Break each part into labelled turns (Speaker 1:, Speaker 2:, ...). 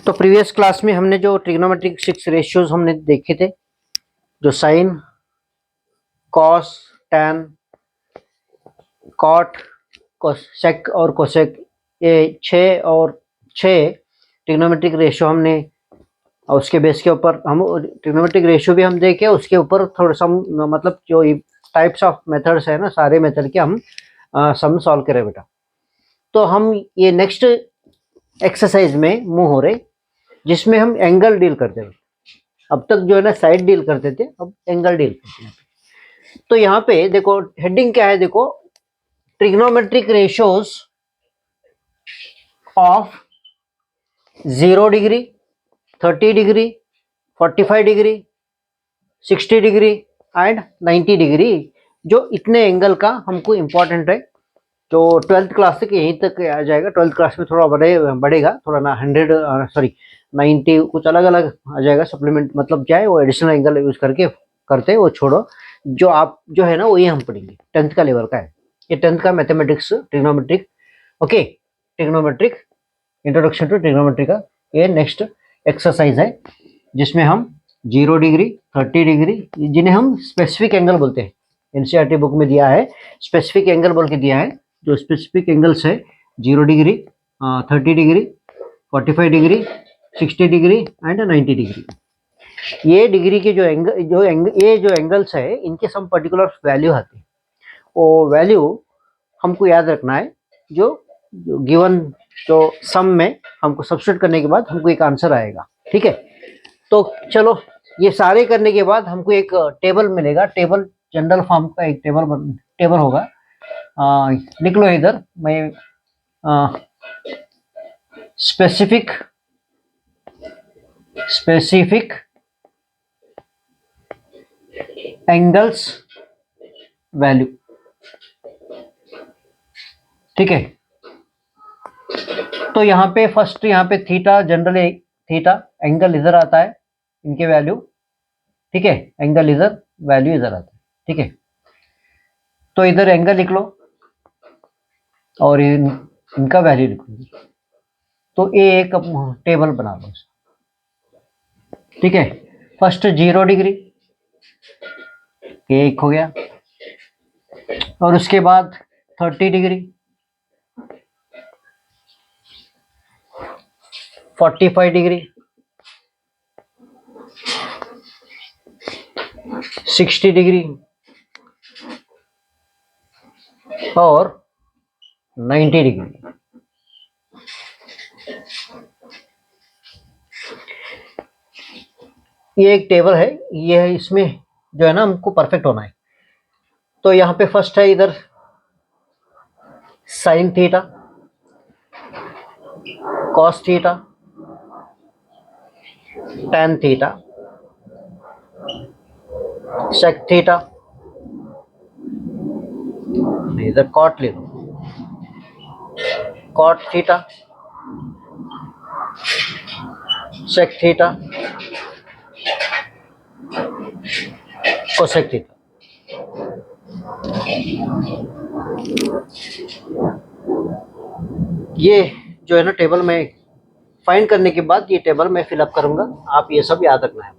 Speaker 1: तो previous class में हमने जो ट्रिग्नोमेट्रिक 6 रेशियोज हमने देखे थे, जो साइन, कॉस, टैन, कॉट, सेक और कोसेक, ये 6 ट्रिग्नोमेट्रिक रेशियो हमने, और उसके बेस के ऊपर हम ट्रिग्नोमेट्रिक रेशियो भी हम देखे, उसके ऊपर थोड़ा सा मतलब जो टाइप्स ऑफ मेथड्स है ना, सारे मेथड के हम सम सॉल्व करें बेटा। तो हम ये नेक्स्ट एक्सरसाइज में मूव हो रहे, जिसमें हम एंगल डील करते हैं। अब तक जो है ना साइड डील करते थे, अब एंगल डील करते हैं। तो यहाँ पे देखो हेडिंग क्या है, देखो trigonometric ratios of 0 degree, 30 degree, 45 degree, 60 degree and 90 degree, जो इतने एंगल का हमको इम्पोर्टेंट है। जो 12th क्लास तक यहीं तक आ जाएगा, 12th क्लास में थोड़ा बढ़ेगा थोड़ा ना, 90 कुछ अलग अलग आ जाएगा सप्लीमेंट, मतलब क्या है वो एडिशनल एंगल यूज करके करते हैं, वो छोड़ो। जो आप जो है ना वही हम पढ़ेंगे, 10th का लेवल का है ये, 10th का mathematics trigonometric, okay, trigonometric introduction to trigonometry का ये नेक्स्ट एक्सरसाइज है, जिसमें हम 0 डिग्री, 30 डिग्री, जिन्हें हम स्पेसिफिक एंगल बोलते हैं, एनसीईआरटी बुक में दिया है, स्पेसिफिक एंगल बोल के दिया है। जो स्पेसिफिक एंगल्स है 0 degree, 30 degree, 45 degree, 60 degree and 90 degree, ये डिग्री के ये जो एंगल्स है, इनके सम पर्टिकुलर वैल्यू आते हैं। वो वैल्यू हमको याद रखना है, जो गिवन जो सम में हमको सब्स्टिट्यूट करने के बाद हमको एक आंसर आएगा, ठीक है। तो चलो ये सारे करने के बाद हमको एक टेबल मिलेगा, टेबल जनरल फॉर्म का एक टेबल होगा, लिख लो इधर, मैं स्पेसिफिक एंगल्स वैल्यू, ठीक है। तो यहाँ पे फर्स्ट, यहाँ पे थीटा, जनरली थीटा एंगल इधर आता है, इनके वैल्यू, ठीक है, एंगल इधर, वैल्यू इधर आता है, ठीक है। तो इधर एंगल लिख लो और इनका वैल्यू लिख लो, तो ये एक टेबल बना लो, ठीक है। फर्स्ट 0 डिग्री, ये एक हो गया, और उसके बाद 30 डिग्री, 45 डिग्री, 60 डिग्री और 90 डिग्री। ये एक टेबल है, ये है, इसमें जो है ना हमको परफेक्ट होना है। तो यहाँ पे फर्स्ट है इधर sine theta, cos theta, tan theta, sec theta, इधर कॉट ले लो, cot theta, sec theta, cosec theta. ये जो है ना टेबल में फाइंड करने के बाद ये टेबल मैं फिलअप करूंगा, आप ये सब याद रखना है।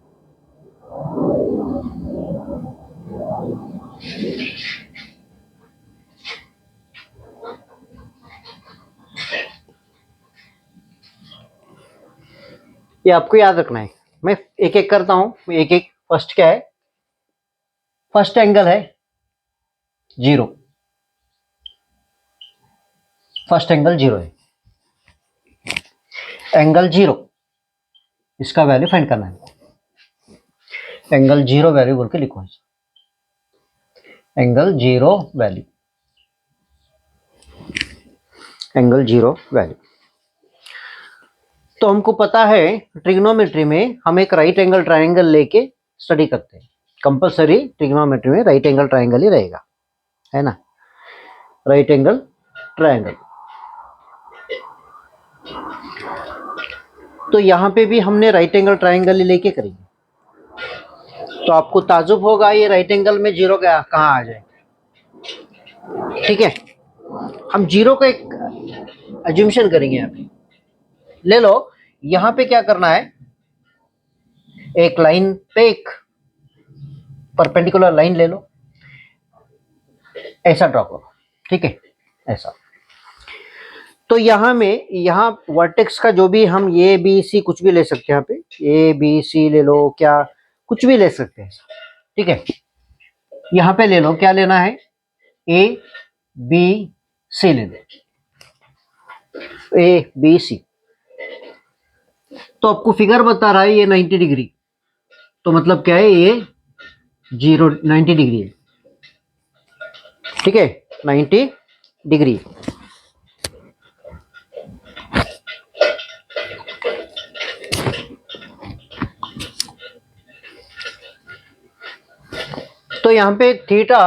Speaker 1: ये आपको याद रखना है, मैं एक एक करता हूं, एक एक। फर्स्ट क्या है, फर्स्ट एंगल है 0, फर्स्ट एंगल 0 है, एंगल 0, इसका वैल्यू फाइंड करना है, एंगल 0 वैल्यू बोल के लिखो, एंगल 0 वैल्यू, एंगल 0 वैल्यू। तो हमको पता है ट्रिग्नोमेट्री में हम एक राइट एंगल ट्रायंगल लेके स्टडी करते हैं, कंपलसरी ट्रिग्नोमेट्री में राइट एंगल ट्रायंगल ही रहेगा, है ना, राइट एंगल ट्रायंगल। तो यहाँ पे भी हमने राइट एंगल ट्रायंगल ही लेके करेंगे। तो आपको ताजुब होगा ये राइट एंगल में 0 कहाँ आ जाए, ठीक है। हम 0 का एक एज्यूम्शन करेंगे यहाँ पे, ले लो, यहां पे क्या करना है, एक लाइन पे एक परपेंडिकुलर लाइन ले लो, ऐसा ड्रॉ करो, ठीक है, ऐसा। तो यहाँ में, यहाँ वर्टेक्स का जो भी हम ए बी सी कुछ भी ले सकते हैं, यहाँ पे ए बी सी ले लो, क्या कुछ भी ले सकते हैं, ठीक है। यहाँ पे ले लो, क्या लेना है, ए बी सी ले लो, ए बी सी। तो आपको फिगर बता रहा है ये 90 डिग्री, तो मतलब क्या है, ये 90 डिग्री है, ठीक है, 90 डिग्री। तो यहां पे थीटा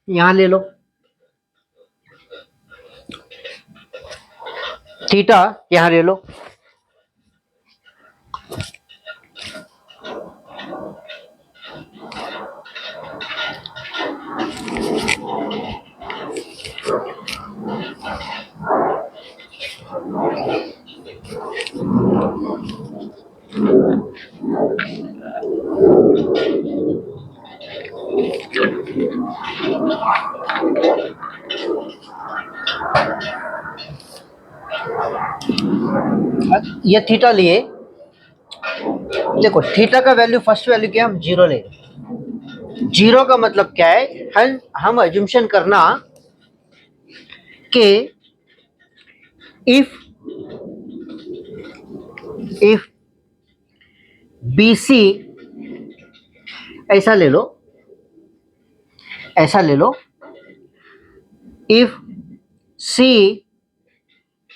Speaker 1: यहां ले लो, थीटा यहां ले लो, ये थीटा लिए। देखो थीटा का वैल्यू, फर्स्ट वैल्यू क्या, हम जीरो ले, जीरो का मतलब क्या है, हम अज्यूमशन करना कि इफ बी सी, ऐसा ले लो, ऐसा ले लो, if C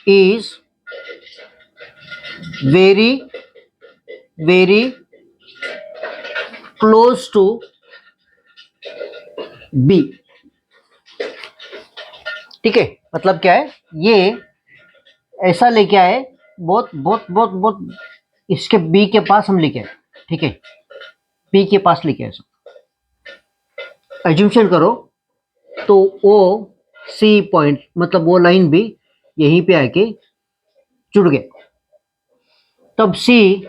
Speaker 1: is very very close to B, ठीक है, मतलब क्या है, ये ऐसा लेके आए, बहुत बहुत बहुत बहुत इसके बी के पास हम लेके आए, ठीक है, बी के पास लेके आए, एज्यूमशन करो, तो ओ सी पॉइंट, मतलब वो लाइन भी यहीं पे आके जुड़ गए, तब सी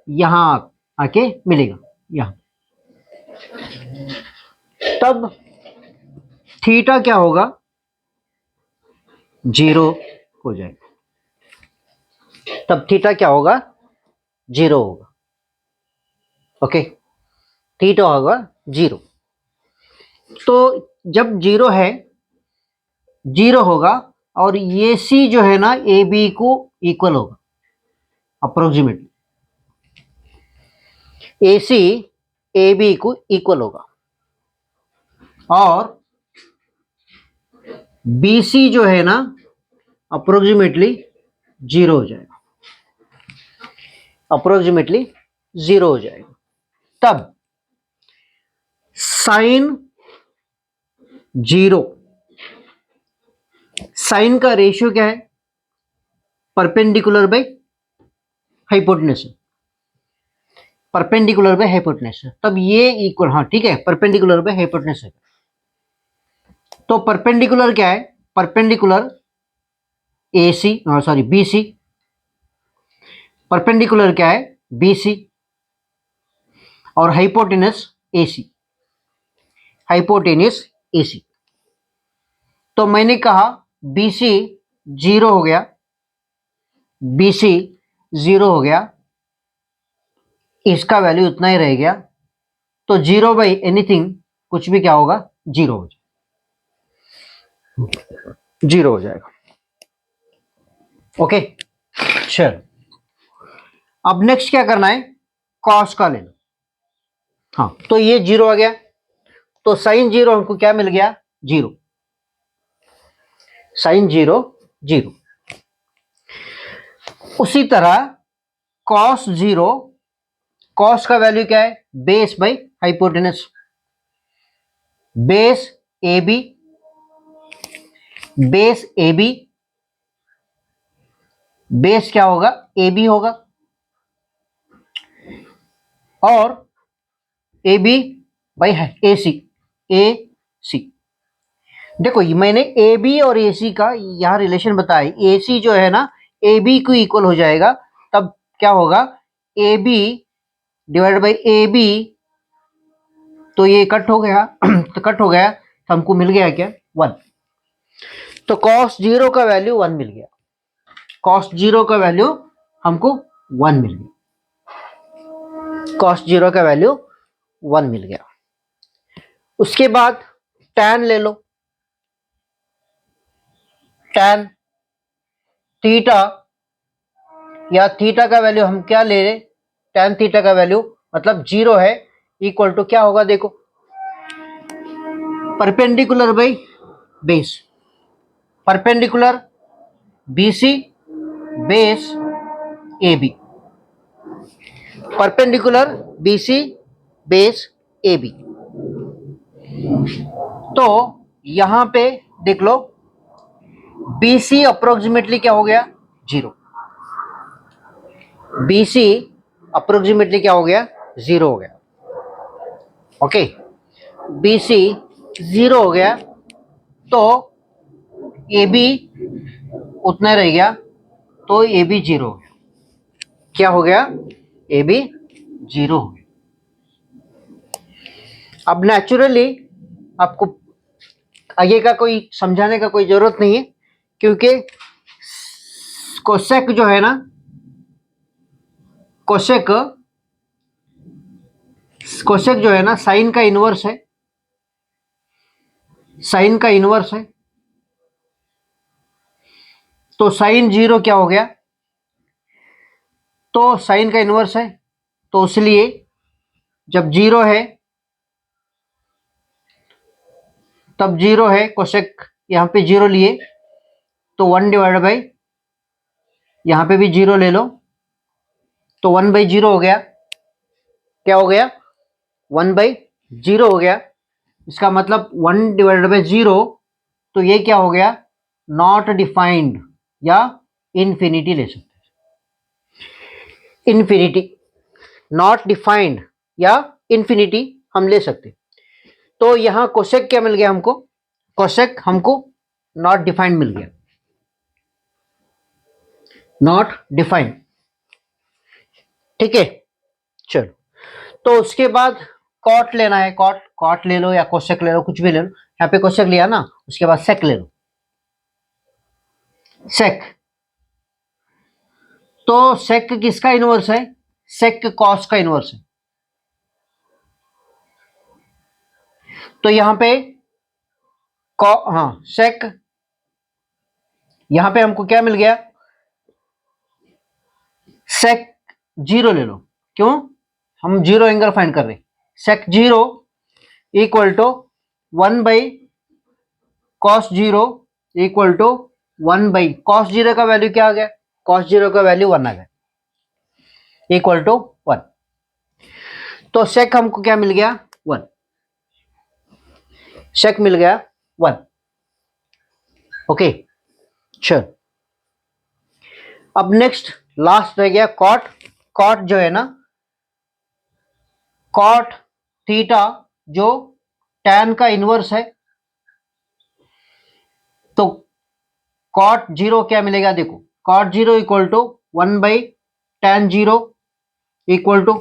Speaker 1: यहां आके मिलेगा यहां, तब थीटा क्या होगा, जीरो हो जाएगा, तब थीटा क्या होगा, जीरो होगा, ओके, थीटा होगा जीरो। तो जब जीरो है, जीरो होगा, और ये सी जो है ना, ए बी को इक्वल होगा approximately, A C A B को इक्वल होगा, और बी सी जो है ना, अप्रोक्सीमेटली जीरो हो जाएगा, अप्रोक्सीमेटली जीरो हो जाएगा। तब साइन जीरो, साइन का रेशियो क्या है, perpendicular by hypotenuse, perpendicular by hypotenuse, तब ये इक्वल, हाँ ठीक है, परपेंडिकुलर बाय हाइपोटेन्यूज है। तो परपेंडिकुलर क्या है, perpendicular A C, sorry B C, perpendicular क्या है, बी सी, और hypotenuse A C, hypotenuse A सी। तो मैंने कहा बी सी जीरो हो गया, बी सी जीरो हो गया, इसका वैल्यू उतना ही रह गया, तो जीरो बाई एनीथिंग कुछ भी क्या होगा, जीरो हो जाएगा, जीरो हो जाएगा, ओके। चल अब नेक्स्ट क्या करना है, कॉस का ले लो, हाँ, तो ये जीरो आ गया, तो साइन जीरो हमको क्या मिल गया, जीरो, साइन जीरो जीरो। उसी तरह कॉस जीरो, कॉस का वैल्यू क्या है, base by hypotenuse, base A B, base A B, base क्या होगा, ए बी होगा, और A B by A C, ए सी। देखो मैंने ए बी और ए सी का यहां रिलेशन बताया, ए सी जो है ना, ए बी को इक्वल हो जाएगा, तब क्या होगा, A B divide by A B, तो ये कट हो गया तो कट हो गया, तो हमको मिल गया क्या, 1। तो कॉस जीरो का वैल्यू 1 मिल गया, कॉस जीरो का वैल्यू हमको 1 मिल गया, कॉस जीरो का वैल्यू 1 मिल गया। उसके बाद टैन ले लो, टैन थीटा, या थीटा का वैल्यू हम क्या ले रहे, टैन थीटा का वैल्यू मतलब 0 है, इक्वल टू क्या होगा देखो, perpendicular by base, perpendicular BC base AB, perpendicular BC base AB। तो यहां पे देख लो, BC अप्रोक्सीमेटली क्या हो गया, 0, BC अप्रोक्सीमेटली क्या हो गया, 0 हो गया, ओके, BC 0 हो गया, तो AB उतना रह गया, तो AB 0 हो गया, क्या हो गया, AB 0 हो गया। अब नेचुरली आपको आगे का कोई समझाने का कोई जरूरत नहीं है, क्योंकि कोसेक जो है ना, कोसेक कोसेक जो है ना साइन का इनवर्स है, साइन का इनवर्स है, तो साइन 0 क्या हो गया, तो साइन का इनवर्स है, तो इसलिए जब 0 है तब 0 है, कोसेक यहां पे 0 लिए, तो 1 डिवाइड बाई, यहां पे भी 0 ले लो, तो 1/0 हो गया, क्या हो गया, 1/0 हो गया। इसका मतलब 1 डिवाइडेड बाई 0, तो ये क्या हो गया, नॉट डिफाइंड या इन्फिनिटी ले सकते हैं, इन्फिनिटी, नॉट डिफाइंड या इन्फिनिटी हम ले सकते। तो यहां कोसेक क्या मिल गया हमको, कोसेक हमको नॉट डिफाइंड मिल गया, नॉट डिफाइंड, ठीक है। चलो, तो उसके बाद कॉट लेना है, कॉट, कॉट ले लो या कोसेक ले लो, कुछ भी ले लो, यहाँ पे कोसेक लिया ना, उसके बाद सेक ले लो, सेक, तो सेक किसका इनवर्स है, सेक कॉस का इनवर्स है, तो यहां पे हाँ सेक, यहां पे हमको क्या मिल गया, सेक 0 ले लो, क्यों, हम 0 एंगल फाइंड कर रहे, sec 0 equal to 1/cos 0 equal to 1/cos 0 का वैल्यू क्या आ गया, cos 0 का वैल्यू 1 आ गया, इक्वल टू 1, तो सेक हमको क्या मिल गया, 1, सेक मिल गया 1, ओके। चल, अब नेक्स्ट लास्ट रह गया कॉट, कॉट जो है ना, कॉट थीटा जो टैन का इनवर्स है, तो कॉट 0 क्या मिलेगा देखो, cot 0 equal to 1/tan 0 equal to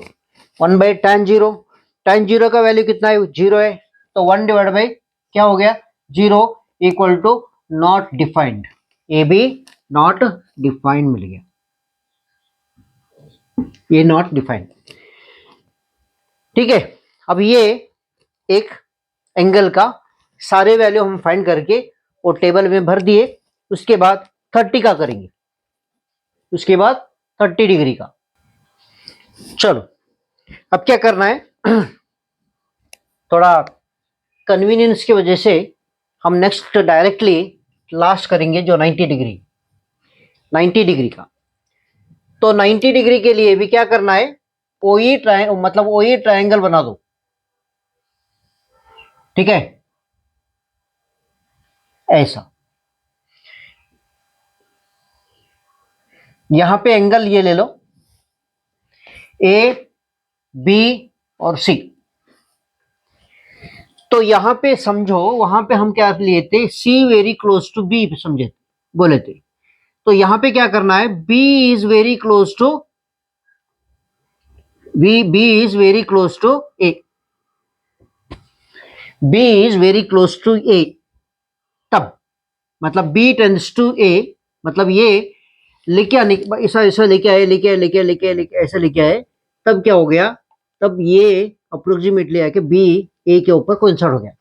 Speaker 1: 1/tan 0, tan 0 का वैल्यू कितना है, 0 है, तो 1 डिवाइड बाई क्या हो गया, 0 equal to not defined, A B not defined मिल गया, ये नॉट डिफाइंड, ठीक है। अब ये एक एंगल का सारे वैल्यू हम फाइंड करके वो टेबल में भर दिए, उसके बाद 30 का करेंगे, उसके बाद 30 डिग्री का। चलो, अब क्या करना है थोड़ा कन्वीनियंस की वजह से हम नेक्स्ट डायरेक्टली लास्ट करेंगे जो 90 डिग्री, 90 डिग्री का। तो 90 डिग्री के लिए भी क्या करना है, ओई मतलब ओई ट्रायंगल बना दो, ठीक है, ऐसा, यहां पे एंगल ये ले लो, ए बी और सी, तो यहां पे समझो, वहां पे हम क्या लिए थे, सी वेरी क्लोज टू बी समझे, बोले थे, तो यहां पे क्या करना है, B is very close to B is very close to A, B is very close to A, तब मतलब B टेंड्स टू A, मतलब ये लेके आने, ऐसा ऐसा लेके आए, ऐसा लेके आए, तब क्या हो गया, तब ये अप्रोक्सीमेटली आके B A के ऊपर कोइंसाइड हो गया,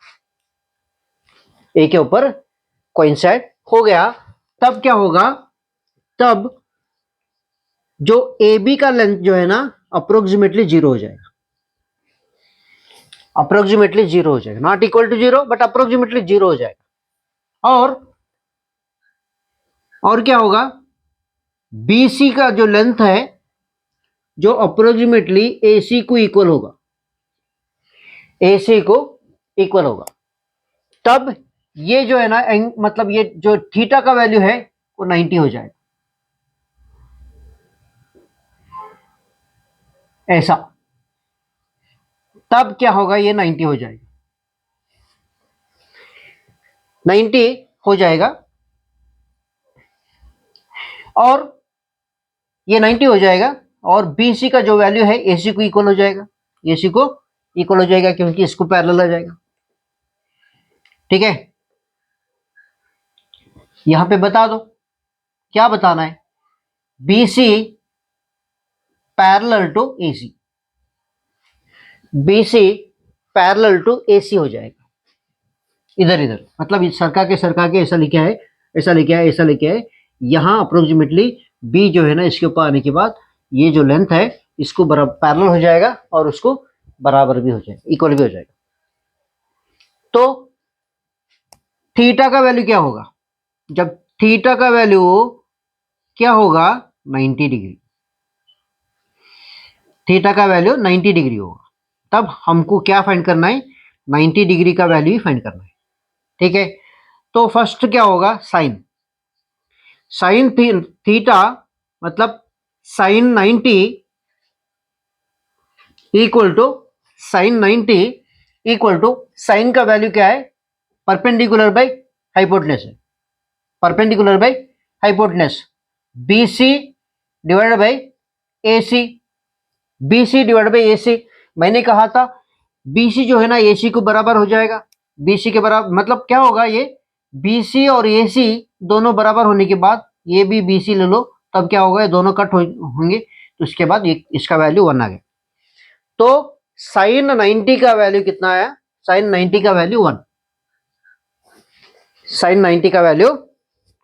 Speaker 1: A के ऊपर कोइंसाइड हो गया। तब क्या होगा, तब जो AB का लेंथ जो है ना अप्रोक्सीमेटली जीरो हो जाएगा, अप्रोक्सीमेटली जीरो हो जाएगा, not equal to zero but approximately zero हो जाएगा। और क्या होगा, BC का जो लेंथ है जो अप्रोक्सीमेटली AC को इक्वल होगा, AC को इक्वल होगा, तब ये जो है ना मतलब ये जो थीटा का वैल्यू है वो 90 हो जाएगा, ऐसा। तब क्या होगा, ये 90 हो जाएगा, 90 हो जाएगा, और ये 90 हो जाएगा, और BC का जो वैल्यू है AC को इक्वल हो जाएगा, AC को इक्वल हो जाएगा क्योंकि इसको पैरेलल आ जाएगा। ठीक है, यहां पे बता दो क्या बताना है, BC parallel to AC, BC parallel to AC हो जाएगा, इधर इधर मतलब सरका के ऐसा लिखा है, ऐसा लिखा है, ऐसा लिखा है। यहां अप्रोक्सीमेटली B जो है ना इसके ऊपर आने के बाद ये जो लेंथ है इसको बराबर पैरेलल हो जाएगा और उसको बराबर भी हो जाएगा, इक्वल भी हो जाएगा। तो थीटा का वैल्यू क्या होगा, जब थीटा का वैल्यू क्या होगा 90 डिग्री, थीटा का वैल्यू 90 डिग्री होगा, तब हमको क्या फाइंड करना है, 90 डिग्री का वैल्यू ही फाइंड करना है। ठीक है, तो फर्स्ट क्या होगा, साइन, साइन थीटा मतलब sine 90 equal to sine 90 equal to sine का वैल्यू क्या है, परपेंडिकुलर बाई हाइपोटेनस है, perpendicular by hypotenuse, BC divided by AC, BC divided by AC। मैंने कहा था BC जो है ना AC को बराबर हो जाएगा, BC के बराबर मतलब क्या होगा, ये BC और AC दोनों बराबर होने के बाद ये भी BC ले लो, तब क्या होगा, ये दोनों कट होंगे, तो इसके बाद ये इसका वैल्यू 1 आ गया। तो साइन 90 का वैल्यू कितना आया, साइन 90 का वैल्यू 1, साइन 90 का वैल्यू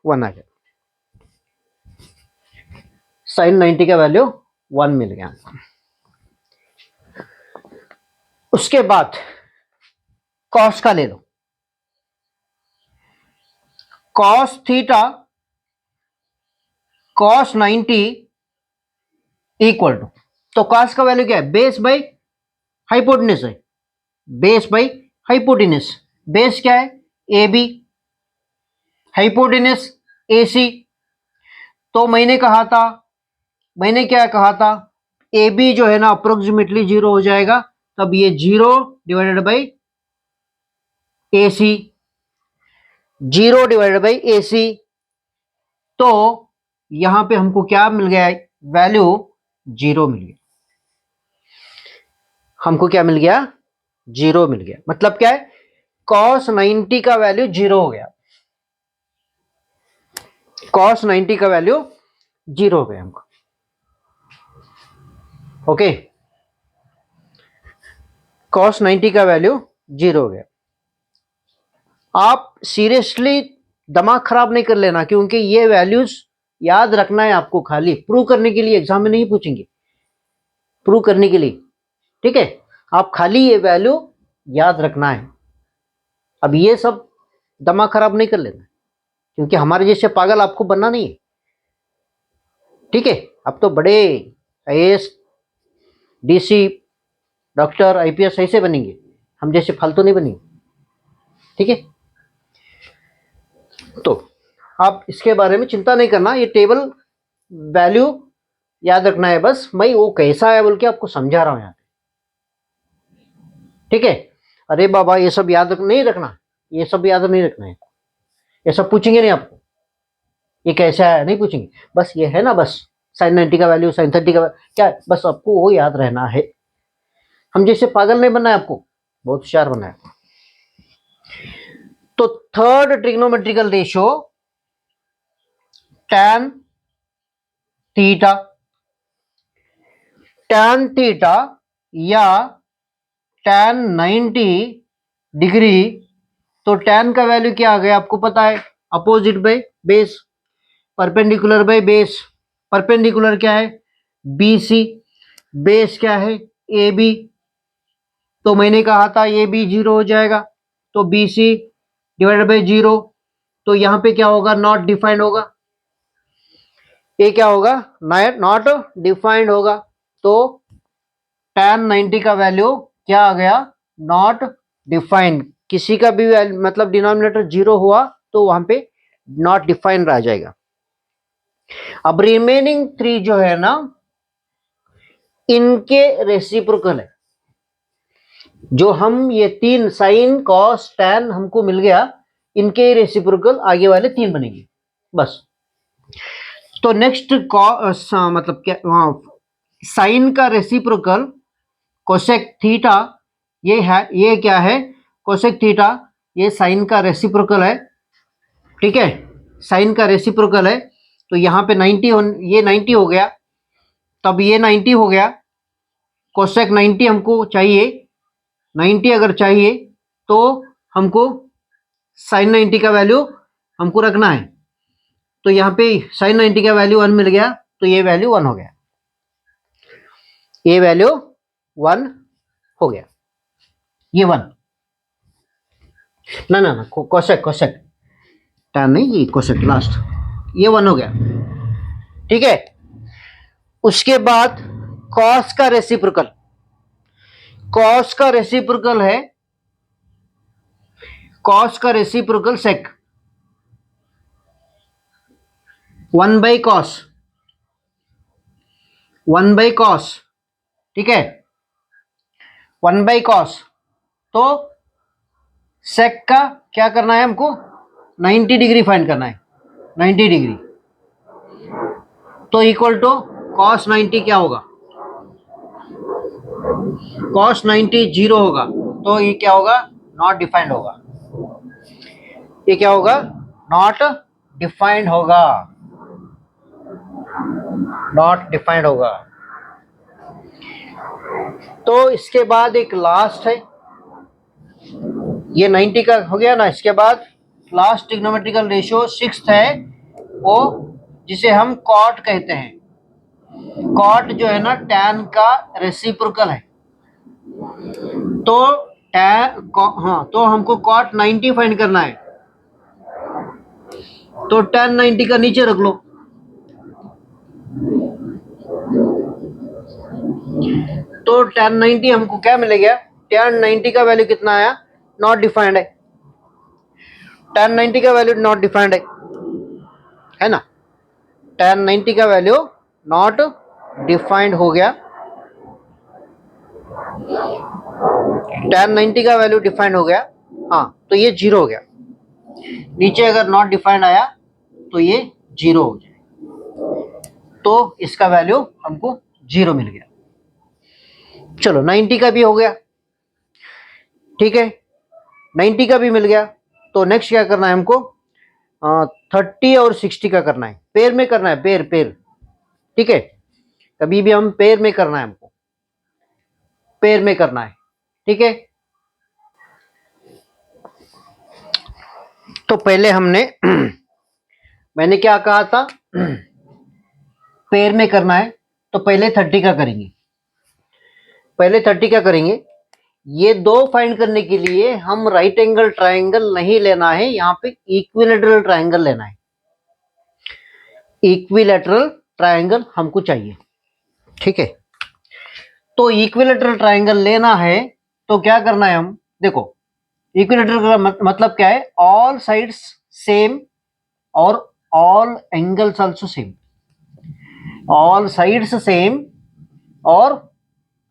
Speaker 1: 1 आ गया, साइन 90 का वैल्यू 1 मिल गया। उसके बाद कॉस का ले लो, cos theta cos 90 equal to, तो कॉस का वैल्यू क्या है, बेस बाई हाइपोटेनस है, बेस बाई हाइपोटेनस, बेस क्या है AB, हाइपोटेनस AC। तो मैंने क्या कहा था, AB जो है ना अप्रोक्सीमेटली जीरो हो जाएगा, तब ये zero divided by AC, zero divided by AC, तो यहां पे हमको क्या मिल गया, वैल्यू जीरो मिल गया, हमको क्या मिल गया, जीरो मिल गया, मतलब क्या है, cos 90 का वैल्यू जीरो हो गया, cos 90 का वैल्यू जीरो हो गया हमको। ओके, cos 90 का वैल्यू जीरो हो गया। आप सीरियसली दिमाग खराब नहीं कर लेना, क्योंकि ये वैल्यूज याद रखना है आपको, खाली प्रूव करने के लिए, एग्जाम में नहीं पूछेंगे, प्रूव करने के लिए। ठीक है, आप खाली ये वैल्यू याद रखना है, अब ये सब दिमाग खराब नहीं कर लेना, क्योंकि हमारे जैसे पागल आपको बनना नहीं है। ठीक है, अब तो बड़े IAS DC डॉक्टर IPS ऐसे बनेंगे, हम जैसे फालतू नहीं बनेंगे। ठीक है, तो आप इसके बारे में चिंता नहीं करना, ये टेबल वैल्यू याद रखना है बस, मैं वो कैसा है बोल के आपको समझा रहा हूं यहाँ पे। ठीक है, अरे बाबा ये सब याद नहीं रखना, ये सब याद नहीं रखना है, ये सब पूछेंगे नहीं आपको। ये कैसे आया नहीं पूछेंगे, बस ये है ना, बस साइन 90 का वैल्यू, साइन 30 का क्या है? बस आपको वो याद रहना है। हम जैसे पागल नहीं बनना है आपको, बहुत होशियार बनना है। तो third trigonometrical ratio tan theta, tan theta या tan 90 डिग्री। तो tan का वैल्यू क्या आ गया आपको पता है, opposite by base, perpendicular by base. Perpendicular क्या है, बी सी, बेस क्या है, ए बी। तो मैंने कहा था ए बी जीरो हो जाएगा, तो B C divided by zero. तो यहां पे क्या होगा, नॉट डिफाइंड होगा, ये क्या होगा, नॉट डिफाइंड होगा। तो tan 90 का वैल्यू क्या आ गया, नॉट डिफाइंड। किसी का भी मतलब डिनोमिनेटर जीरो हुआ तो वहां पे नॉट डिफाइंड रह जाएगा। अब रिमेनिंग थ्री जो है ना, इनके रेसिप्रोकल है। जो हम ये तीन साइन कॉस टैन हमको मिल गया, इनके रेसिप्रोकल आगे वाले तीन बनेंगे बस। तो नेक्स्ट मतलब क्या, वहां साइन का रेसिप्रोकल कोसेक थीटा, ये है, ये क्या है, कोसेक थीटा, ये साइन का रेसिप्रोकल है, ठीक है, साइन का रेसिप्रोकल है। तो यहाँ पे 90 ये 90 हो गया, तब ये 90 हो गया, कोसेक 90 हमको चाहिए, 90 अगर चाहिए तो हमको साइन 90 का वैल्यू हमको रखना है। तो यहाँ पे साइन 90 का वैल्यू 1 मिल गया, तो ये वैल्यू 1 हो गया, ये वैल्यू 1 हो गया, ये 1 ना ना ना, कोसेक कोसेक टैन नहीं, ये कोसेक लास्ट, ये 1 हो गया, ठीक है। उसके बाद कॉस का रेसिप्रोकल, कॉस का रेसिप्रोकल है, कॉस का reciprocal sec, 1 by cos, 1 by cos, ठीक है, 1 बाई कॉस। तो सेक का क्या करना है हमको, 90 डिग्री फाइंड करना है, 90 डिग्री। तो इक्वल टू कॉस 90 क्या होगा, कॉस 90 जीरो होगा, तो ये क्या होगा, नॉट डिफाइंड होगा, ये क्या होगा, नॉट डिफाइंड होगा, नॉट डिफाइंड होगा। तो इसके बाद एक लास्ट है, ये 90 का हो गया ना, इसके बाद लास्ट ट्रिग्नोमेट्रिकल रेशियो सिक्स्थ है, वो जिसे हम कॉट कहते हैं। कॉट जो है ना, टैन का रेसिप्रोकल है। तो हाँ, तो हमको कॉट 90 फाइंड करना है, तो tan 90 का नीचे रख लो। तो tan 90 हमको क्या मिलेगा, tan 90 का वैल्यू कितना आया, नॉट डिफाइंड है, tan 90 का वैल्यू नॉट डिफाइंड है ना, tan 90 का वैल्यू नॉट डिफाइंड हो गया, tan 90 का वैल्यू डिफाइंड हो गया, हाँ, तो ये जीरो हो गया, नीचे अगर नॉट डिफाइंड आया तो ये जीरो हो जाए, तो इसका वैल्यू हमको जीरो मिल गया। चलो 90 का भी हो गया, ठीक है, 90 का भी मिल गया। तो नेक्स्ट क्या करना है हमको, 30 और 60 का करना है, पेयर में करना है, पेयर पेयर, ठीक है, कभी भी हम पेयर में करना है, हमको पेयर में करना है, ठीक है। तो पहले हमने मैंने क्या कहा था, पेयर में करना है, तो पहले 30 का करेंगे, पहले 30 का करेंगे। ये दो फाइंड करने के लिए हम राइट एंगल ट्रायंगल नहीं लेना है, यहाँ पे इक्विलेटरल ट्रायंगल लेना है, इक्विलेटरल ट्रायंगल हमको चाहिए, ठीक है। तो इक्विलेटरल ट्रायंगल लेना है, तो क्या करना है, हम देखो इक्विलेटरल का मतलब क्या है, ऑल साइड्स सेम और all angles also same, all sides same और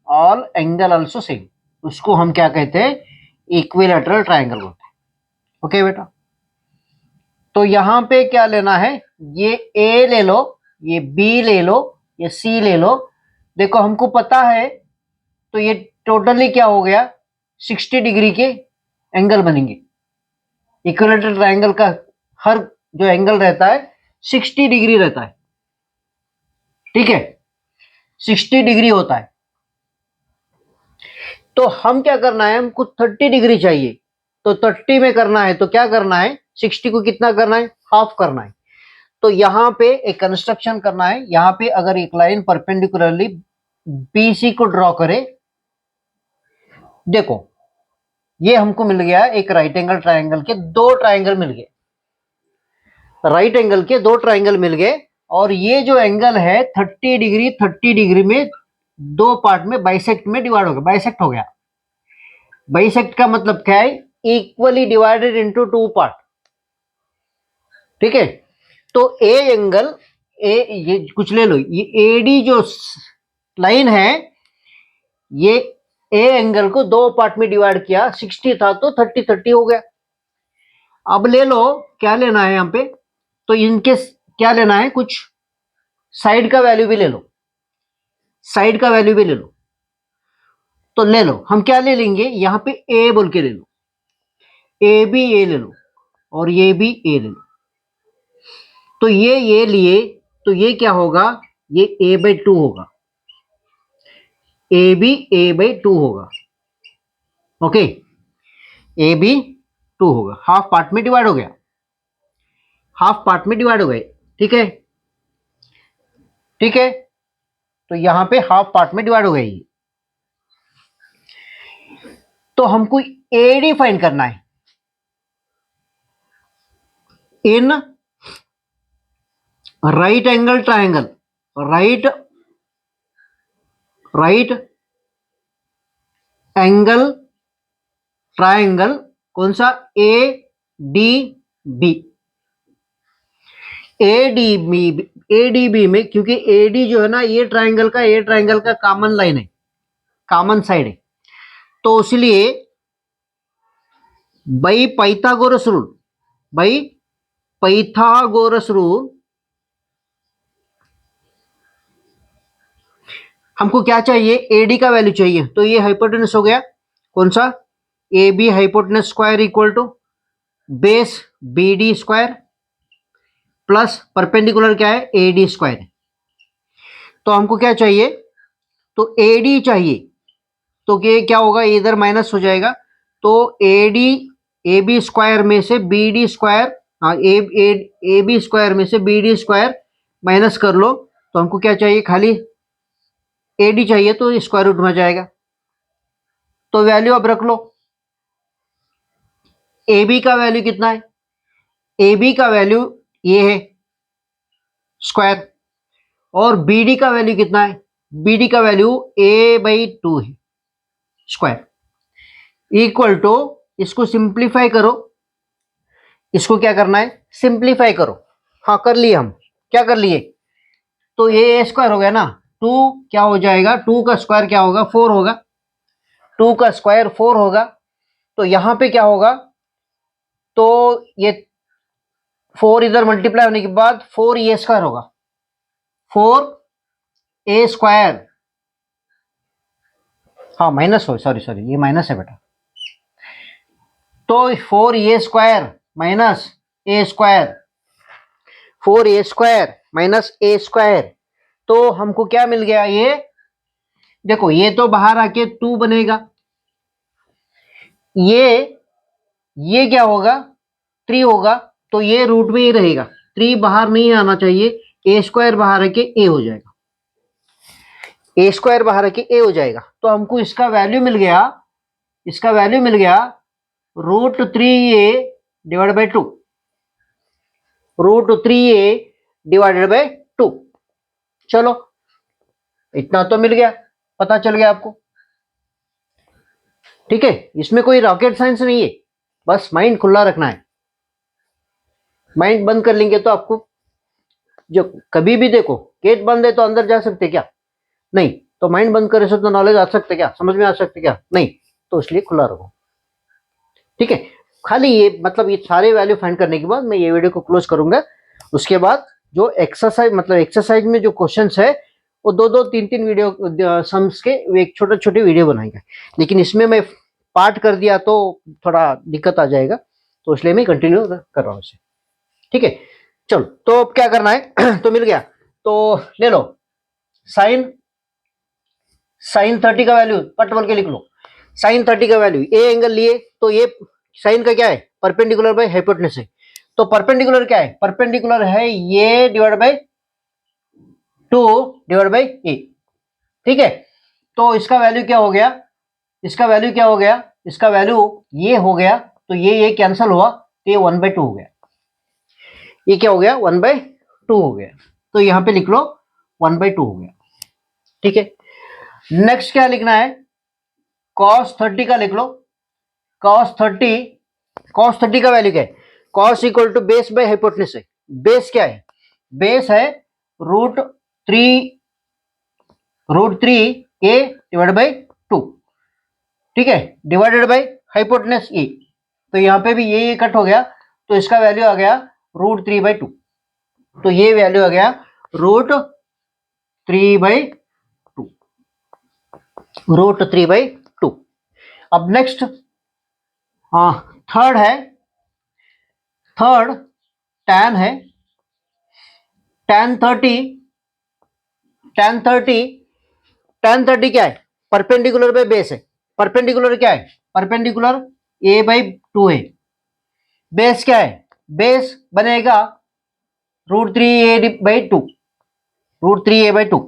Speaker 1: ऑल एंगल आल्सो सेम, उसको हम क्या कहते हैं, इक्विलेटरल ट्रायंगल बोलते हैं, ओके बेटा। तो यहां पे क्या लेना है, ये ए ले लो, ये बी ले लो, ये सी ले लो। देखो हमको पता है, तो ये टोटली क्या हो गया, 60 डिग्री के एंगल बनेंगे। इक्विलेटरल ट्रायंगल का हर जो एंगल रहता है 60 डिग्री रहता है, ठीक है, 60 डिग्री होता है। तो हम क्या करना है, हमको 30 डिग्री चाहिए, तो 30 में करना है तो क्या करना है, 60 को कितना करना है, हाफ करना है। तो यहां पे एक कंस्ट्रक्शन करना है। यहां पे अगर एक लाइन परपेंडिकुलरली बीसी को ड्रॉ करे, देखो ये हमको मिल गया एक राइट एंगल ट्रायंगल के दो ट्रायंगल मिल गए, राइट एंगल के दो ट्रायंगल मिल गए। और ये जो एंगल है 30 डिग्री, 30 डिग्री में दो पार्ट में बाइसेक्ट में डिवाइड हो गया, बाइसेक्ट हो गया। बाइसेक्ट का मतलब क्या है, equally divided into two part, ठीक है। तो ए एंगल, ए ये कुछ ले लो, ये एडी जो लाइन है, ये ए एंगल को दो पार्ट में डिवाइड किया, 60 था तो 30 30 हो गया। अब ले लो क्या लेना है यहां पे, तो इनके क्या लेना है, कुछ साइड का वैल्यू भी ले लो, साइड का वैल्यू भी ले लो। तो ले लो, हम क्या ले लेंगे, यहां पे ए बोल के ले लो, ए भी ए ले लो, और ये भी ए ले लो। तो ये लिए, तो ये क्या होगा, ये a/2 होगा, ए भी a/2 होगा, ओके, ए भी 2 होगा, हाफ पार्ट में डिवाइड हो गया, हाफ पार्ट में डिवाइड हो गए, ठीक है, ठीक है। तो यहां पे हाफ पार्ट में डिवाइड हो गई। तो हमको एडी फाइंड करना है in right angle triangle, right right angle triangle, कौन सा, ए डी बी, एडीबी में, क्योंकि एडी जो है ना, ये ट्रायंगल का, ये ट्रायंगल का कॉमन लाइन है, कॉमन साइड है। तो इसलिए by Pythagoras rule, by Pythagoras rule हमको क्या चाहिए, एडी का वैल्यू चाहिए। तो ये हाइपोटेनस हो गया, कौन सा, A B hypotenuse square equal to base B D square plus perpendicular क्या है, ए डी स्क्वायर। तो हमको क्या चाहिए, तो ए डी चाहिए, तो क्या होगा, इधर माइनस हो जाएगा। तो A D, A B square में से बी डी स्क्वायर, हाँ ए बी स्क्वायर में से बी डी स्क्वायर माइनस कर लो। तो हमको क्या चाहिए, खाली ए डी चाहिए, तो स्क्वायर रूट में जाएगा। तो वैल्यू अब रख लो, ए बी का वैल्यू कितना है, ए बी का वैल्यू ये है स्क्वायर, और बी डी का वैल्यू कितना है, बी डी का वैल्यू a/2 है स्क्वायर, इक्वल टू, इसको सिंप्लीफाई करो, इसको क्या करना है, सिंप्लीफाई करो। हाँ कर लिए हम, क्या कर लिए, तो ये ए स्क्वायर हो गया ना, 2 क्या हो जाएगा, 2 का स्क्वायर क्या होगा, 4 होगा, 2 का स्क्वायर 4 होगा। तो यहां पे क्या होगा, तो ये 4 इधर मल्टीप्लाई होने के बाद 4 ए स्क्वायर होगा, 4 ए स्क्वायर, हाँ माइनस हो, सॉरी सॉरी ये माइनस है बेटा। तो 4 ए स्क्वायर माइनस ए स्क्वायर, 4 ए स्क्वायर माइनस ए स्क्वायर। तो हमको क्या मिल गया, ये देखो, ये तो बाहर आके 2 बनेगा, ये क्या होगा, 3 होगा। तो ये रूट में ही रहेगा, 3 बाहर नहीं आना चाहिए, ए स्क्वायर बाहर आके ए हो जाएगा, ए स्क्वायर बाहर आके ए हो जाएगा। तो हमको इसका वैल्यू मिल गया, इसका वैल्यू मिल गया √3a divide by 2, √3a divided by 2। चलो इतना तो मिल गया, पता चल गया आपको, ठीक है। इसमें कोई रॉकेट साइंस नहीं है, बस माइंड खुला रखना है। माइंड बंद कर लेंगे तो आपको, जो कभी भी देखो गेट बंद है तो अंदर जा सकते क्या, नहीं, तो माइंड बंद करे से तो नॉलेज आ सकते क्या, समझ में आ सकते क्या, नहीं, तो इसलिए खुला रखो, ठीक है। खाली ये मतलब ये सारे वैल्यू फाइंड करने के बाद मैं ये वीडियो को क्लोज करूंगा, उसके बाद जो एक्सरसाइज मतलब एक्सरसाइज में जो क्वेश्चंस है वो दो दो तीन तीन वीडियो सम्स के एक छोटे छोटे वीडियो बनाएंगे, लेकिन इसमें मैं पार्ट कर दिया तो थोड़ा दिक्कत आ जाएगा, तो इसलिए मैं कंटिन्यू कर रहा हूँ इसे। ठीक है, चलो तो अब क्या करना है तो मिल गया, तो ले लो साइन साइन 30 का वैल्यू पट बोल के लिख लो। साइन 30 का वैल्यू ए एंगल लिए तो ये साइन का क्या है परपेंडिकुलर बाय हाइपोटेनस है, तो परपेंडिकुलर क्या है परपेंडिकुलर है ये डिवाइड बाय 2 डिवाइड बाय ए। ठीक है, तो इसका वैल्यू क्या हो गया, इसका वैल्यू क्या हो गया, इसका वैल्यू ये हो गया, तो ये कैंसिल हुआ तो ये 1/2 हो गया, ये क्या हो गया 1/2 हो गया, तो यहां पे लिख लो 1/2 हो गया। ठीक है, नेक्स्ट क्या लिखना है cos 30 का लिख लो। cos 30 का वैल्यू क्या है, cos equal to base by hypotenuse है। बेस क्या है, बेस है √3 a डिवाइड बाय 2। ठीक है, डिवाइडेड बाय हाइपोटेनस ए, तो यहां पे भी ये कट हो गया, तो इसका वैल्यू आ गया √3/2, तो ये वैल्यू आ गया √3/2 √3/2। अब नेक्स्ट थर्ड है, थर्ड tan है, tan 30 क्या है परपेंडिकुलर बाय बेस है। परपेंडिकुलर क्या है परपेंडिकुलर a/2 है। बेस क्या है, बेस बनेगा √3a/2 √3a/2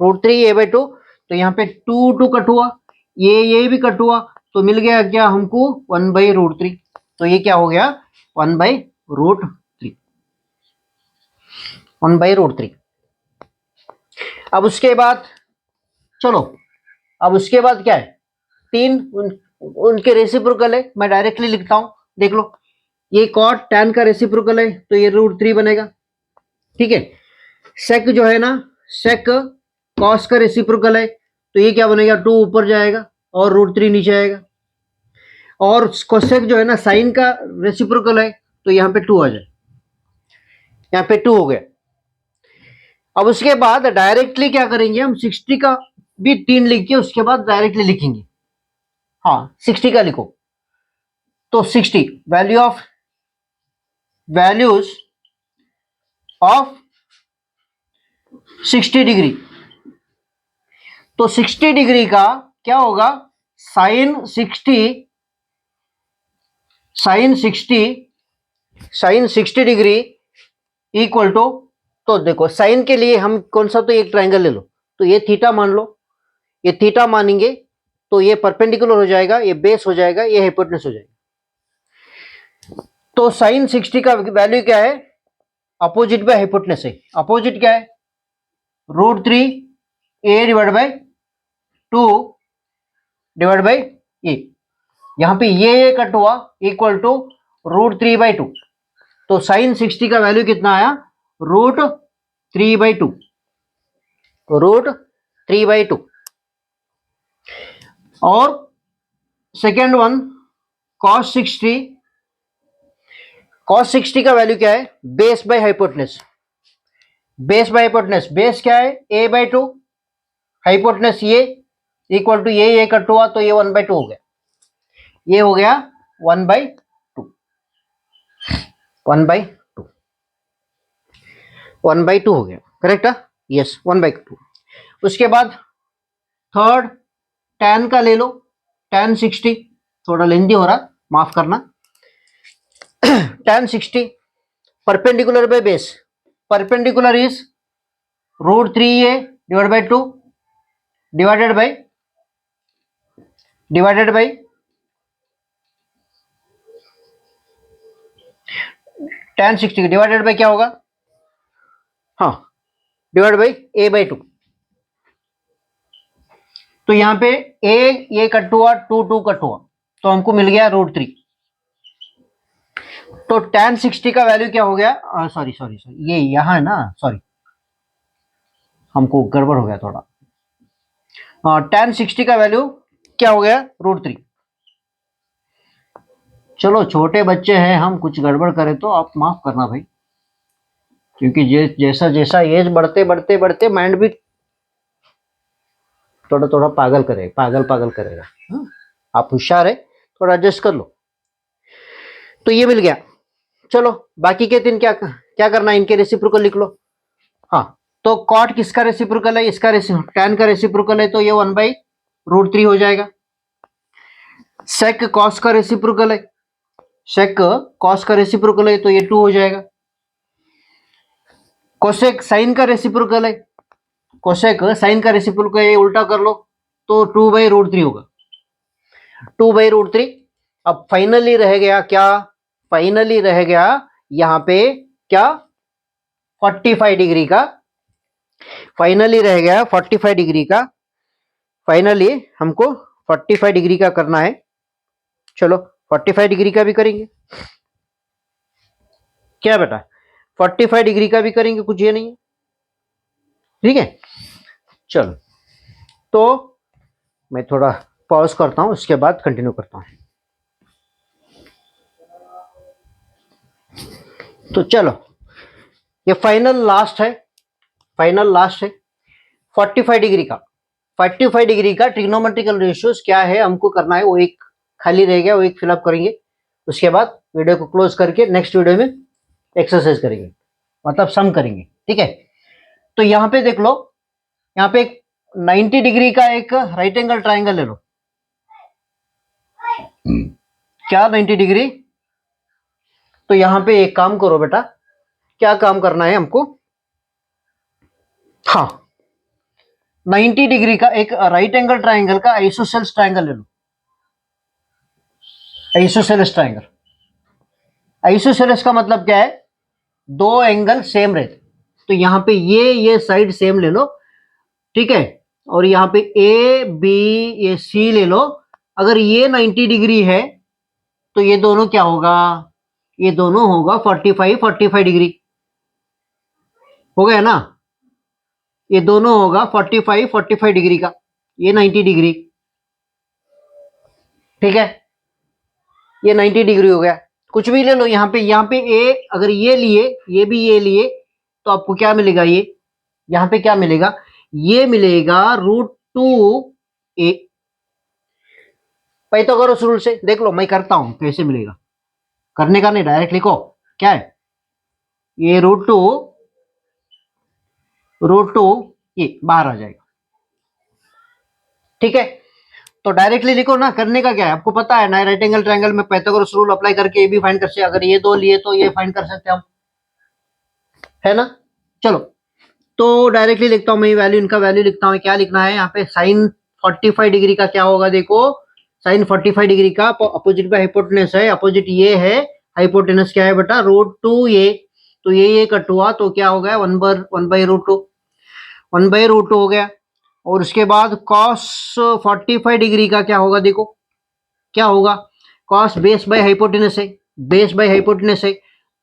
Speaker 1: √3a/2, तो यहाँ पे 2 कट हुआ, ये भी कट हुआ, तो मिल गया क्या हमको 1/√3, तो ये क्या हो गया 1/√3 1/√3। अब उसके बाद चलो, अब उसके बाद क्या है तीन उनके रेसिप्रोकल है, मैं डायरेक्टली लिखता हूं, देख लो ये कॉट tan का रेसिप्रोकल है तो ये √3 बनेगा। ठीक है, सेक जो है ना सेक कॉस का रेसिप्रोकल है, तो ये क्या बनेगा 2 ऊपर जाएगा और √3 नीचे आएगा, और कोसेक जो है ना साइन का रेसिप्रोकल है, तो यहाँ पे 2 आ जाए, यहाँ पे 2 हो गया। अब उसके बाद डायरेक्टली क्या करेंगे हम 60 का भी 3 लिख के उसके बाद डायरेक्टली लिखेंगे। हाँ 60 का लिखो, तो 60 वैल्यूज ऑफ 60 डिग्री, तो 60 डिग्री का क्या होगा साइन 60 डिग्री इक्वल टू, तो देखो साइन के लिए हम कौन सा तो एक ट्रायंगल ले लो, तो ये थीटा मान लो, ये थीटा मानेंगे तो ये परपेंडिकुलर हो जाएगा, ये बेस हो जाएगा, ये हाइपोटेनस हो जाएगा। तो साइन 60 का वैल्यू क्या है अपोजिट बाय हाइपोटेनस है, अपोजिट क्या है √3a divide by 2 divide by A, यहां पे ये कट हुआ इक्वल टू √3/2, तो साइन 60 का वैल्यू कितना आया √3/2 √3/2। और सेकेंड वन cos 60 का वैल्यू क्या है base by hypotenuse, base by hypotenuse, base क्या है a/2, हाइपोटेनस ये इक्वल टू ये कट हुआ तो ये 1/2 हो गया, ये हो गया 1/2 1/2 1/2 हो गया, करेक्ट है, यस 1/2। उसके बाद थर्ड tan का ले लो, tan 60 थोड़ा लेंदी हो रहा माफ करना। tan 60 perpendicular by base, perpendicular is √3a divide by 2 divided by tan 60 divided by क्या होगा, हाँ डिवाइड बाय a/2, तो यहां पे ये कट हुआ 2 कट हुआ, तो हमको मिल गया √3, तो tan 60 का वैल्यू क्या हो गया सॉरी ये यहां है ना, सॉरी हमको गड़बड़ हो गया थोड़ा, tan 60 का वैल्यू क्या हो गया √3। चलो छोटे बच्चे हैं हम, कुछ गड़बड़ करें तो आप माफ करना भाई। क्योंकि जैसा जैसा एज बढ़ते बढ़ते बढ़ते माइंड भी थोड़ा थोड़ा पागल पागल करेगा। हाँ? आप होशियार है, थोड़ा एडजस्ट कर लो। तो ये मिल गया। चलो बाकी के तीन क्या क्या करना है, इनके रेसिप्रोकल लिख लो। हाँ, तो कॉट किसका रेसिप्रोकल है, इसका टैन का रेसिप्रोकल है, तो ये 1/√3 हो जाएगा। सेक कॉस का रेसिप्रोकल है, सेक कॉस का रेसिप्रोकल है, तो ये 2 हो जाएगा। कोसेक साइन का रेसिप्रोकल है, कोसेक साइन का रेसिप्रोकल है, उल्टा कर लो तो 2/√3 होगा। 2/√3। अब फाइनली रह गया क्या, फाइनली रह गया यहां पे क्या, 45 डिग्री का। फाइनली रह गया 45 डिग्री का। फाइनली हमको 45 डिग्री का करना है। चलो 45 डिग्री का भी करेंगे, क्या बेटा, 45 डिग्री का भी करेंगे, कुछ ये नहीं है। ठीक है, चलो तो मैं थोड़ा पॉज करता हूं, उसके बाद कंटिन्यू करता हूं। तो चलो ये फाइनल लास्ट है, फाइनल लास्ट है 45 डिग्री का। 45 डिग्री का ट्रिग्नोमेट्रिकल रेशियोज क्या है हमको करना है, वो एक खाली रह गया, वो एक फिलअप करेंगे। उसके बाद वीडियो को क्लोज करके नेक्स्ट वीडियो में एक्सरसाइज करेंगे, मतलब सम करेंगे। ठीक है, तो यहां पे देख लो, यहां पे एक 90 डिग्री का एक राइट एंगल ट्राइंगल ले लो। क्या 90 डिग्री, तो यहां पे एक काम करो बेटा, क्या काम करना है हमको, हाँ 90 डिग्री का एक राइट एंगल ट्राइंगल का आइसोसेल्स ट्राइंगल ले लो। आइसोसेलेस ट्राइंगल, आइसोसेलेस का मतलब क्या है, दो एंगल सेम रहते, तो यहां पे ये साइड सेम ले लो। ठीक है, और यहां पे ए बी ये सी ले लो। अगर ये 90 डिग्री है तो ये दोनों क्या होगा, ये दोनों होगा 45 डिग्री, हो गया ना, ये दोनों होगा 45 डिग्री का, ये 90 डिग्री। ठीक है, ये 90 डिग्री हो गया। कुछ भी ले लो, यहाँ पे ए अगर ये लिए, ये भी ये लिए, तो आपको क्या मिलेगा, ये यहाँ पे क्या मिलेगा, ये मिलेगा √2a। पाइथागोरस रूल से देख लो, मैं करता हूं कैसे मिलेगा, करने का नहीं, डायरेक्ट लिखो क्या है, ये √2 ये बाहर आ जाएगा। ठीक है, तो डायरेक्टली लिखो ना, करने का क्या है, आपको पता है ना, राइट एंगल ट्रायंगल में पाइथागोरस रूल अप्लाई करके ये भी फाइंड कर सकते हैं, अगर ये दो लिए तो ये फाइंड कर सकते हैं हम, है ना। चलो तो डायरेक्टली लिखता हूं मैं, वैल्यू इनका वैल्यू लिखता हूं, क्या लिखना है यहाँ पे, साइन 45 डिग्री का क्या होगा, देखो साइन 45 डिग्री का अपोजिट बाय हाइपोटेनस है, अपोजिट ये है, हाइपोटेनस क्या है बेटा, √2a। तो ये कट हुआ तो क्या हो गया, 1/√2, 1/√2 हो गया। और उसके बाद कॉस 45 डिग्री का क्या होगा, देखो क्या होगा, कॉस बेस बाय हाइपोटेनस है, बेस बाय हाइपोटेनस है,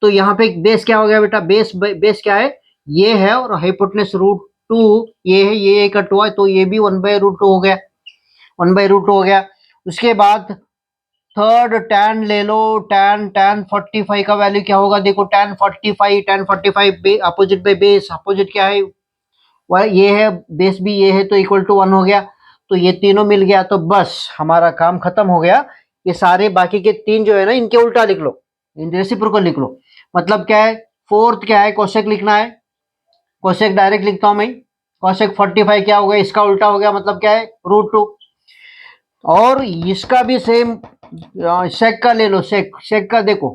Speaker 1: तो यहाँ पे बेस क्या हो गया बेटा, बेस क्या है, ये है, और हाइपोटेनस √2 ये है, ये कट हुआ तो ये भी 1/√2 हो गया, 1/√2 हो गया। उसके बाद थर्ड टैन ले लो, टैन 45 का वैल्यू क्या होगा, देखो tan 45 opposite by base, opposite क्या है, वह ये है, बेस भी ये है, तो इक्वल टू 1 हो गया। तो ये तीनों मिल गया, तो बस हमारा काम खत्म हो गया। ये सारे बाकी के तीन जो है ना, इनके उल्टा लिख लो, इन रेसिप्रोकल लिख लो। मतलब क्या है, फोर्थ क्या है, कोसेक लिखना है, कोसेक डायरेक्ट लिखता हूं मैं, कोसेक 45 क्या हो गया, इसका उल्टा हो गया, मतलब क्या है, √2। और इसका भी सेम, सेक का ले लो, सेक का देखो,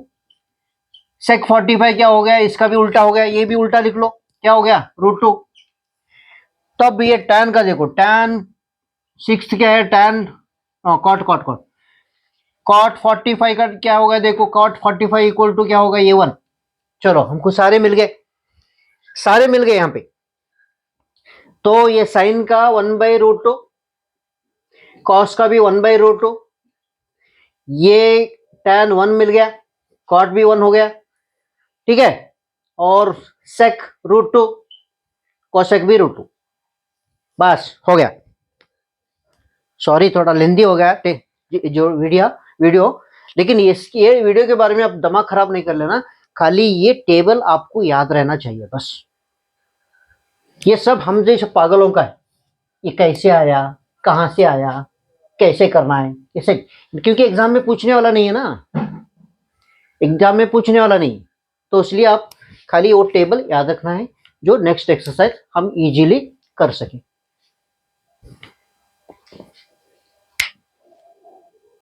Speaker 1: सेक 45 क्या हो गया, इसका भी उल्टा हो गया, ये भी उल्टा लिख लो, क्या हो गया, √2। तब ये टैन का देखो, टैन सिक्स क्या है, tan cot cot cot cot 45 का क्या होगा, देखो कॉट 45 इक्वल टू क्या होगा, ये 1। चलो हमको सारे मिल गए, सारे मिल गए यहाँ पे। तो ये साइन का 1/√2, कॉस का भी 1/√2, ये टैन 1 मिल गया, कॉट भी 1 हो गया। ठीक है, और सेक √2, कोसेक भी √2, बस हो गया। सॉरी थोड़ा लेंदी हो गया जो वीडियो वीडियो, लेकिन ये वीडियो के बारे में आप दिमाग खराब नहीं कर लेना, खाली ये टेबल आपको याद रहना चाहिए बस। ये सब हम जैसे पागलों का है, ये कैसे आया, कहाँ से आया, कैसे करना है, इसे क्योंकि एग्जाम में पूछने वाला नहीं है ना, एग्जाम में पूछने वाला नहीं, तो इसलिए आप खाली वो टेबल याद रखना है जो नेक्स्ट एक्सरसाइज हम इजीली कर सकें।